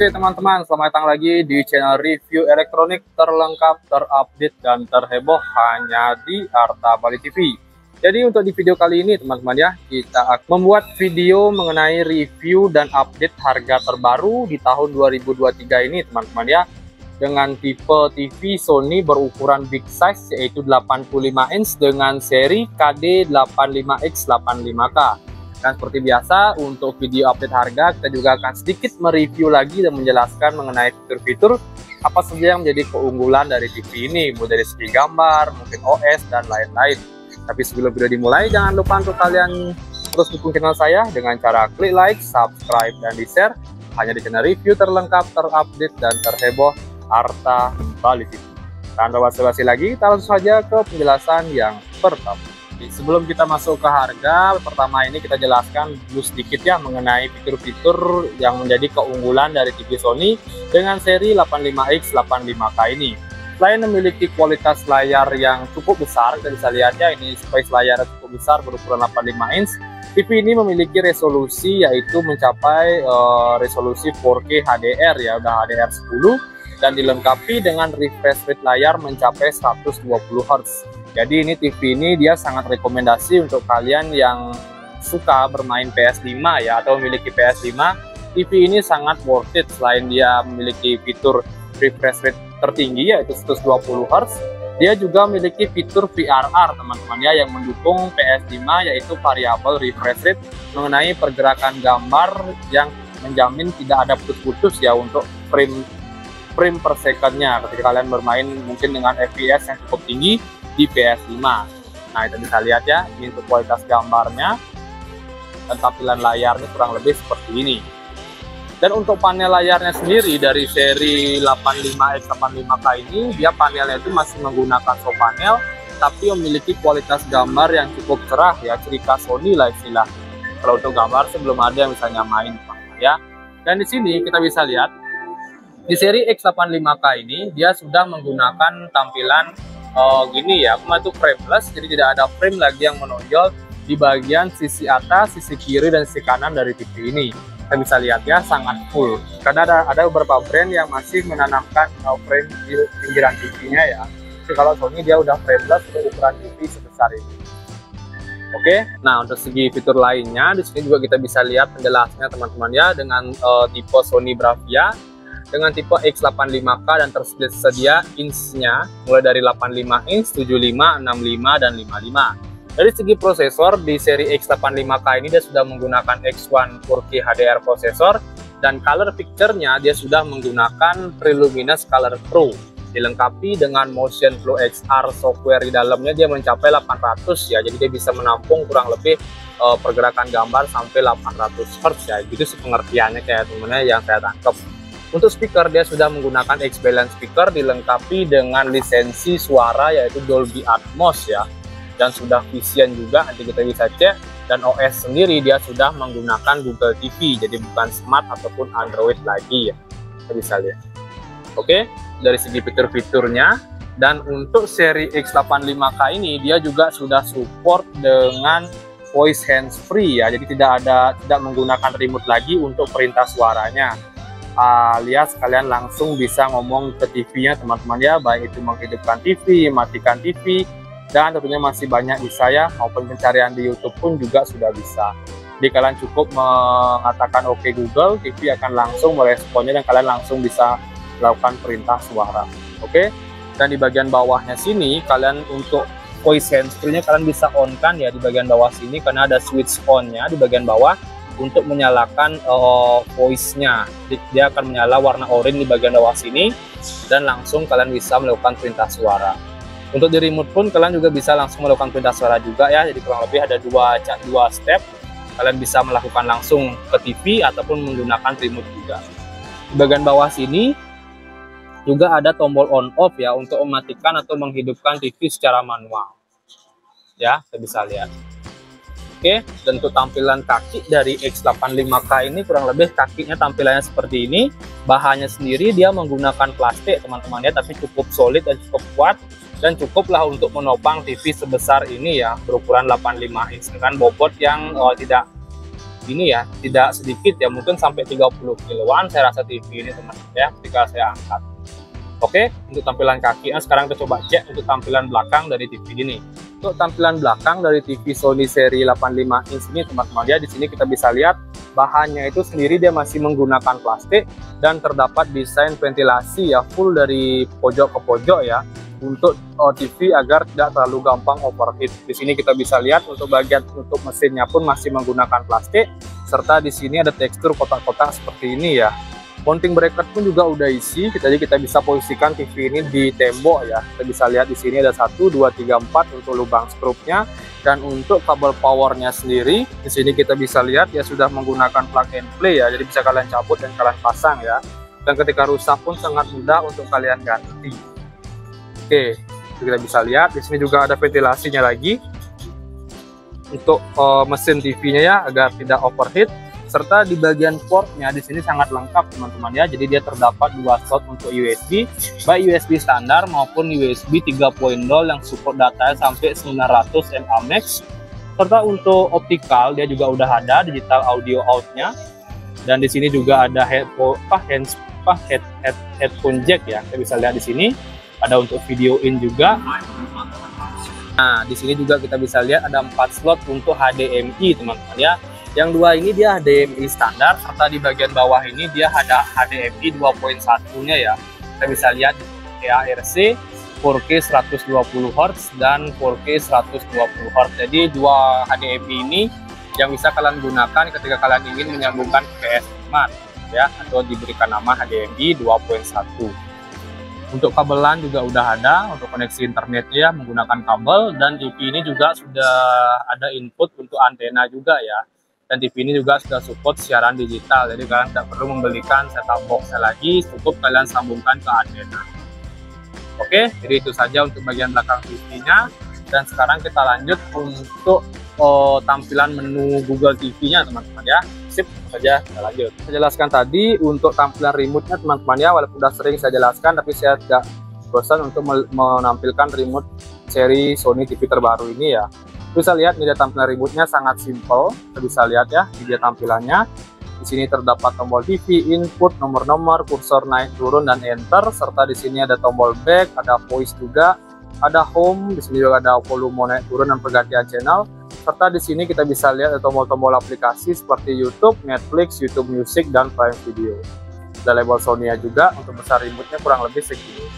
Oke teman-teman, selamat datang lagi di channel review elektronik terlengkap, terupdate, dan terheboh hanya di Arta Bali TV. Jadi untuk di video kali ini teman-teman ya, kita akan membuat video mengenai review dan update harga terbaru di tahun 2023 ini teman-teman ya. Dengan tipe TV Sony berukuran big size yaitu 85 inch dengan seri KD 85X 85K. Dan seperti biasa, untuk video update harga, kita juga akan sedikit mereview lagi dan menjelaskan mengenai fitur-fitur apa saja yang menjadi keunggulan dari TV ini, mulai dari segi gambar, mungkin OS, dan lain-lain. Tapi sebelum video dimulai, jangan lupa untuk kalian terus dukung channel saya dengan cara klik like, subscribe, dan di-share hanya di channel review terlengkap, terupdate, dan terheboh Arta Bali TV. Tanpa basa-basi lagi, kita langsung saja ke penjelasan yang pertama. Sebelum kita masuk ke harga, pertama ini kita jelaskan dulu sedikit ya mengenai fitur-fitur yang menjadi keunggulan dari TV Sony dengan seri 85X 85K ini. Selain memiliki kualitas layar yang cukup besar, kita bisa lihat ya ini space layar cukup besar berukuran 85 inch. TV ini memiliki resolusi yaitu mencapai resolusi 4K HDR ya, udah HDR 10 dan dilengkapi dengan refresh rate layar mencapai 120 Hz. Jadi ini TV ini dia sangat rekomendasi untuk kalian yang suka bermain PS5 ya atau memiliki PS5. TV ini sangat worth it selain dia memiliki fitur refresh rate tertinggi yaitu 120 Hz. Dia juga memiliki fitur VRR teman-teman ya yang mendukung PS5 yaitu variable refresh rate mengenai pergerakan gambar yang menjamin tidak ada putus-putus ya untuk frame per secondnya ketika kalian bermain mungkin dengan FPS yang cukup tinggi di PS5. Nah itu bisa lihat ya, ini untuk kualitas gambarnya dan tampilan layarnya kurang lebih seperti ini. Dan untuk panel layarnya sendiri dari seri 85X 85K ini, dia panelnya itu masih menggunakan soft panel tapi memiliki kualitas gambar yang cukup cerah ya, ciri khas Sony lah istilah. Kalau untuk gambar sebelum ada yang bisa nyamain ya. Dan di sini kita bisa lihat di seri X85K ini dia sudah menggunakan tampilan gini ya, itu frameless, jadi tidak ada frame lagi yang menonjol di bagian sisi atas, sisi kiri, dan sisi kanan dari TV ini. Kita bisa lihat ya, sangat full. Karena ada beberapa brand yang masih menanamkan frame di pinggiran TV-nya ya. Jadi kalau Sony dia udah frameless untuk ukuran TV sebesar ini. Oke, nah untuk segi fitur lainnya, di sini juga kita bisa lihat penjelasannya teman-teman ya, dengan tipe Sony Bravia dengan tipe X85K dan tersedia inch-nya mulai dari 85 inch, 75, 65, dan 55. Dari segi prosesor di seri X85K ini dia sudah menggunakan X1 4K HDR prosesor dan color picture-nya dia sudah menggunakan Triluminous Color Pro. Dilengkapi dengan Motion Flow XR software di dalamnya dia mencapai 800 ya, jadi dia bisa menampung kurang lebih pergerakan gambar sampai 800 Hz ya. Gitu sih pengertiannya kayak temennya yang saya tangkap. Untuk speaker dia sudah menggunakan X-Balance speaker dilengkapi dengan lisensi suara yaitu Dolby Atmos ya, dan sudah Vision juga nanti kita bisa cek. Dan OS sendiri dia sudah menggunakan Google TV, jadi bukan smart ataupun Android lagi ya, kita bisa lihat. Oke, dari segi fitur-fiturnya. Dan untuk seri X85K ini dia juga sudah support dengan voice hands free ya, jadi tidak menggunakan remote lagi untuk perintah suaranya. Alias kalian langsung bisa ngomong ke TV-nya teman-teman ya, baik itu menghidupkan TV, matikan TV, dan tentunya masih banyak bisa ya, maupun pencarian di YouTube pun juga sudah bisa. Jadi kalian cukup mengatakan oke Google, TV akan langsung meresponnya dan kalian langsung bisa melakukan perintah suara. Oke, dan di bagian bawahnya sini kalian untuk voice hands-free-nya kalian bisa on kan ya di bagian bawah sini, karena ada switch on-nya di bagian bawah untuk menyalakan voice-nya. Dia akan menyala warna oranye di bagian bawah sini dan langsung kalian bisa melakukan perintah suara. Untuk di remote pun kalian juga bisa langsung melakukan perintah suara juga ya, jadi kurang lebih ada dua step. Kalian bisa melakukan langsung ke TV ataupun menggunakan remote juga. Di bagian bawah sini juga ada tombol on off ya untuk mematikan atau menghidupkan TV secara manual ya, kita bisa lihat. Oke, dan untuk tampilan kaki dari X85K ini kurang lebih kakinya tampilannya seperti ini. Bahannya sendiri dia menggunakan plastik teman-teman ya, tapi cukup solid dan cukup kuat dan cukuplah untuk menopang TV sebesar ini ya, berukuran 85 inch dengan bobot yang tidak begini ya, tidak sedikit ya, mungkin sampai 30 kiloan saya rasa TV ini teman-teman ya ketika saya angkat. Oke, untuk tampilan kaki, sekarang kita coba cek untuk tampilan belakang dari TV ini. Untuk tampilan belakang dari TV Sony seri 85 inch ini teman-teman ya, di sini kita bisa lihat bahannya itu sendiri dia masih menggunakan plastik dan terdapat desain ventilasi ya full dari pojok ke pojok ya untuk TV agar tidak terlalu gampang overheat. Di sini kita bisa lihat untuk bagian untuk mesinnya pun masih menggunakan plastik, serta di sini ada tekstur kotak-kotak seperti ini ya. Mounting bracket pun juga udah isi, jadi kita bisa posisikan TV ini di tembok ya. Kita bisa lihat di sini ada 1, 2, 3, 4 untuk lubang skrupnya, dan untuk kabel powernya sendiri di sini kita bisa lihat ya sudah menggunakan plug and play ya, jadi bisa kalian cabut dan kalian pasang ya. Dan ketika rusak pun sangat mudah untuk kalian ganti. Oke, kita bisa lihat di sini juga ada ventilasinya lagi untuk mesin TV-nya ya agar tidak overheat. Serta di bagian portnya di sini sangat lengkap teman-teman ya. Jadi dia terdapat 2 slot untuk USB, baik USB standar maupun USB 3.0 yang support data sampai 900 mAh max. Serta untuk optikal dia juga udah ada digital audio outnya. Dan di sini juga ada headphone jack ya. Kita bisa lihat di sini ada untuk video in juga. Nah, di sini juga kita bisa lihat ada 4 slot untuk HDMI teman-teman ya. Yang 2 ini dia HDMI standar, serta di bagian bawah ini dia ada HDMI 2.1-nya ya. Kita bisa lihat ARC 4K 120 Hz dan 4K 120 Hz. Jadi 2 HDMI ini yang bisa kalian gunakan ketika kalian ingin menyambungkan ke PS5 ya, atau diberikan nama HDMI 2.1. Untuk kabelan juga udah ada untuk koneksi internetnya menggunakan kabel, dan TV ini juga sudah ada input untuk antena juga ya. Dan TV ini juga sudah support siaran digital, jadi kalian tidak perlu membelikan set-top box lagi, cukup kalian sambungkan ke antena. Oke, jadi itu saja untuk bagian belakang TV-nya. Dan sekarang kita lanjut untuk tampilan menu Google TV-nya teman-teman ya. Sip, saja kita lanjut. Saya jelaskan tadi untuk tampilan remote-nya teman-teman ya, walaupun sudah sering saya jelaskan, tapi saya tidak bosan untuk menampilkan remote seri Sony TV terbaru ini ya. Bisa lihat media tampilan remote-nya sangat simple. Kita bisa lihat ya media tampilannya. Di sini terdapat tombol TV, input, nomor-nomor, kursor naik turun dan enter, serta di sini ada tombol back, ada voice juga, ada home, di sini juga ada volume naik turun dan pergantian channel. Serta di sini kita bisa lihat ada tombol-tombol aplikasi seperti YouTube, Netflix, YouTube Music dan Prime Video. Ada label Sony-nya juga. Untuk besar remote-nya kurang lebih segini.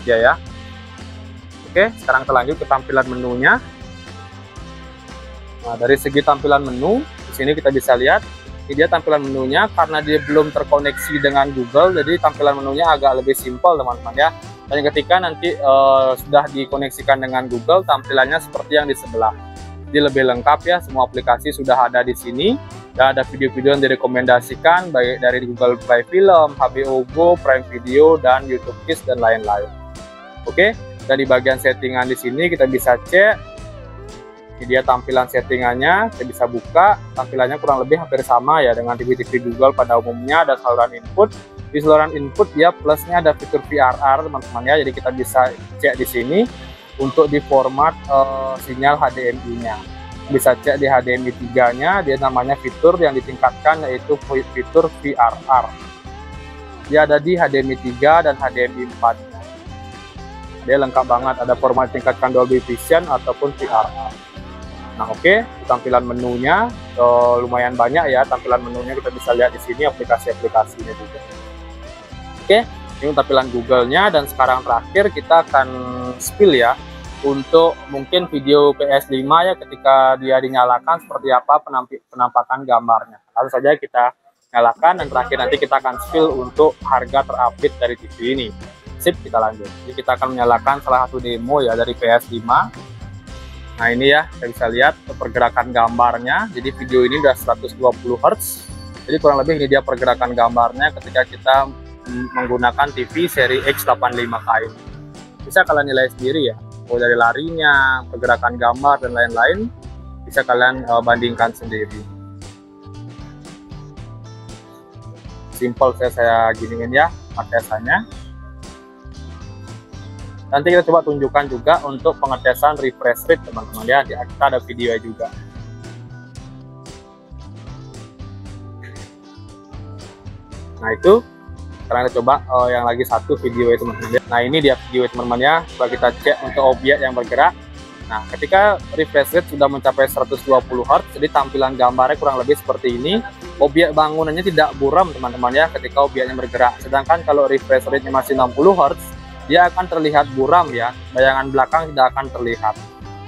Ya. Oke, sekarang kita lanjut ke tampilan menunya. Nah, dari segi tampilan menu, di sini kita bisa lihat, ini dia tampilan menunya. Karena dia belum terkoneksi dengan Google, jadi tampilan menunya agak lebih simpel teman-teman ya. Dan ketika nanti sudah dikoneksikan dengan Google, tampilannya seperti yang di sebelah. Jadi lebih lengkap ya, semua aplikasi sudah ada di sini. Dan ada video-video yang direkomendasikan, baik dari Google Play Film, HBO Go, Prime Video, dan YouTube Kids, dan lain-lain. Oke. Dan di bagian settingan di sini kita bisa cek, ini dia tampilan settingannya, kita bisa buka, tampilannya kurang lebih hampir sama ya dengan TV-TV Google pada umumnya. Ada saluran input, di saluran input ya plusnya ada fitur VRR teman-teman ya, jadi kita bisa cek di sini untuk di format sinyal HDMI-nya. Bisa cek di HDMI 3-nya, dia namanya fitur yang ditingkatkan yaitu fitur VRR. Dia ada di HDMI 3 dan HDMI 4. Dia lengkap banget, ada format tingkatkan Dolby Vision ataupun VRR. Nah oke, tampilan menunya lumayan banyak ya, tampilan menunya kita bisa lihat di sini aplikasi-aplikasinya juga. Oke, ini tampilan Google-nya. Dan sekarang terakhir kita akan spill ya untuk mungkin video PS5 ya, ketika dia dinyalakan seperti apa penampakan gambarnya. Lalu saja kita nyalakan, dan terakhir nanti kita akan spill untuk harga terupdate dari TV ini. Sip, kita lanjut. Jadi kita akan menyalakan salah satu demo ya dari PS5. Nah ini ya, kita bisa lihat pergerakan gambarnya. Jadi video ini udah 120 Hz. Jadi kurang lebih ini dia pergerakan gambarnya ketika kita menggunakan TV seri X85K ini. Bisa kalian nilai sendiri ya, mulai dari larinya, pergerakan gambar dan lain-lain, bisa kalian bandingkan sendiri. Simple saya giniin ya pengetesannya. Nanti kita coba tunjukkan juga untuk pengetesan refresh rate teman-teman ya, kita ada video juga. Nah itu sekarang kita coba yang lagi satu video ya teman-teman. Nah ini dia video teman-teman ya. Coba kita cek untuk objek yang bergerak. Nah ketika refresh rate sudah mencapai 120 Hz, jadi tampilan gambarnya kurang lebih seperti ini. Objek bangunannya tidak buram teman-teman ya ketika objeknya bergerak. Sedangkan kalau refresh rate-nya masih 60 Hz, dia akan terlihat buram ya. Bayangan belakang tidak akan terlihat.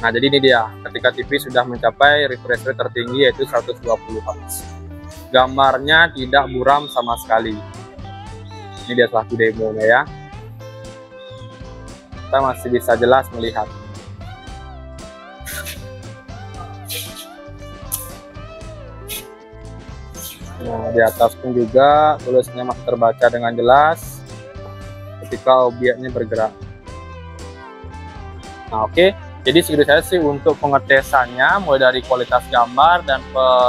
Nah jadi ini dia ketika TV sudah mencapai refresh rate tertinggi yaitu 120 Hz. Gambarnya tidak buram sama sekali. Ini dia satu demonya ya. Kita masih bisa jelas melihat. Nah, di atas pun juga tulisannya masih terbaca dengan jelas ketika objeknya bergerak. Nah, oke. Jadi segitu saja sih untuk pengetesannya, mulai dari kualitas gambar dan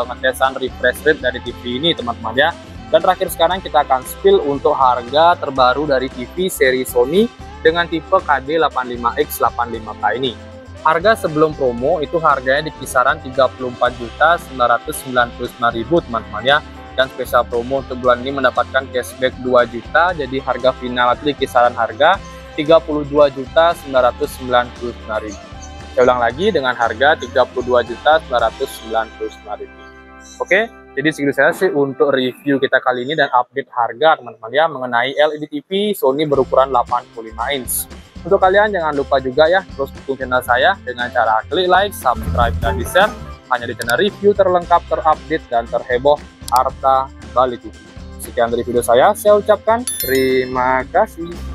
pengetesan refresh rate dari TV ini teman-teman ya. Dan terakhir sekarang kita akan spill untuk harga terbaru dari TV seri Sony dengan tipe KD85X 85K ini. Harga sebelum promo itu harganya di kisaran 34.999.000 teman-teman ya. Dan spesial promo untuk bulan ini mendapatkan cashback 2 juta, jadi harga final itu di kisaran harga 32.999.000. Saya ulang lagi dengan harga 32.999.000. Oke, jadi segitu saja sih untuk review kita kali ini dan update harga teman-teman ya mengenai LED TV Sony berukuran 85 inch. Untuk kalian jangan lupa juga ya terus dukung channel saya dengan cara klik like, subscribe, dan di-share hanya di channel review terlengkap, terupdate, dan terheboh Arta Bali TV. Sekian dari video saya ucapkan terima kasih.